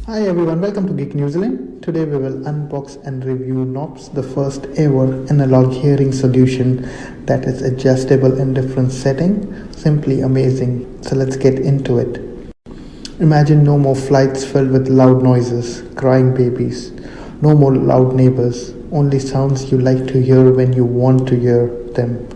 Hi everyone, welcome to Geek New Zealand. Today we will unbox and review Knops, the first ever analog hearing solution that is adjustable in different settings. Simply amazing. So let's get into it. Imagine no more flights filled with loud noises, crying babies, no more loud neighbors, only sounds you like to hear when you want to hear them.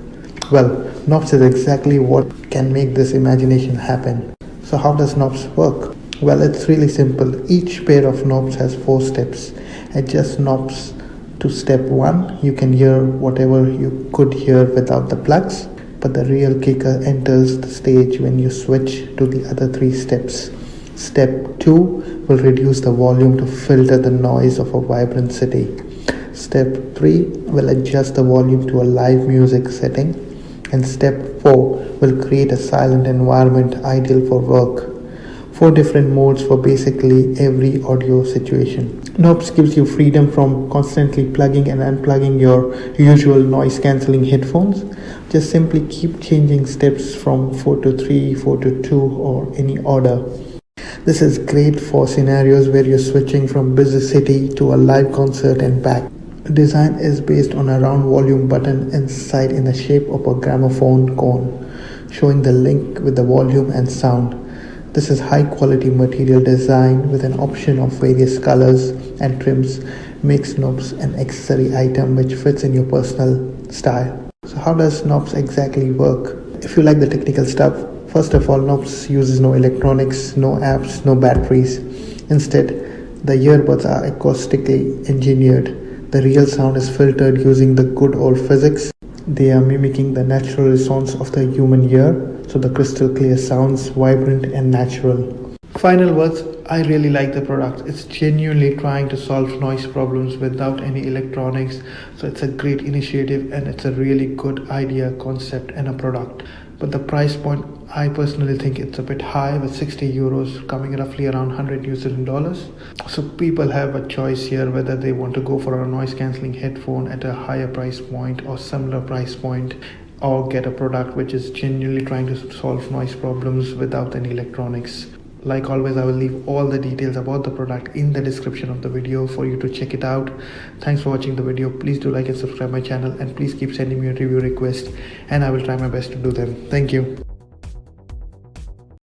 Well, Knops is exactly what can make this imagination happen. So how does Knops work? Well, it's really simple. Each pair of knobs has 4 steps. Adjust knobs to step 1. You can hear whatever you could hear without the plugs, but the real kicker enters the stage when you switch to the other 3 steps. Step 2 will reduce the volume to filter the noise of a vibrant city. Step 3 will adjust the volume to a live music setting. And step 4 will create a silent environment ideal for work. 4 different modes for basically every audio situation. Knops gives you freedom from constantly plugging and unplugging your usual noise cancelling headphones. Just simply keep changing steps from 4 to 3, 4 to 2 or any order. This is great for scenarios where you're switching from busy city to a live concert and back. The design is based on a round volume button inside in the shape of a gramophone cone, showing the link with the volume and sound. This is high quality material design with an option of various colors and trims makes Knops an accessory item which fits in your personal style. So how does Knops exactly work? If you like the technical stuff, first of all, Knops uses no electronics, no apps, no batteries. Instead, the earbuds are acoustically engineered. The real sound is filtered using the good old physics. They are mimicking the natural response of the human ear, so the crystal clear sounds vibrant and natural. Final words, I really like the product. It's genuinely trying to solve noise problems without any electronics. So it's a great initiative and it's a really good idea, concept and a product. But the price point, I personally think it's a bit high with 60 euros coming roughly around 100 New Zealand dollars. So people have a choice here whether they want to go for a noise cancelling headphone at a higher price point or similar price point, or get a product which is genuinely trying to solve noise problems without any electronics. Like always, I will leave all the details about the product in the description of the video for you to check it out. Thanks for watching the video. Please do like and subscribe my channel, and please keep sending me a review request and I will try my best to do them. Thank you.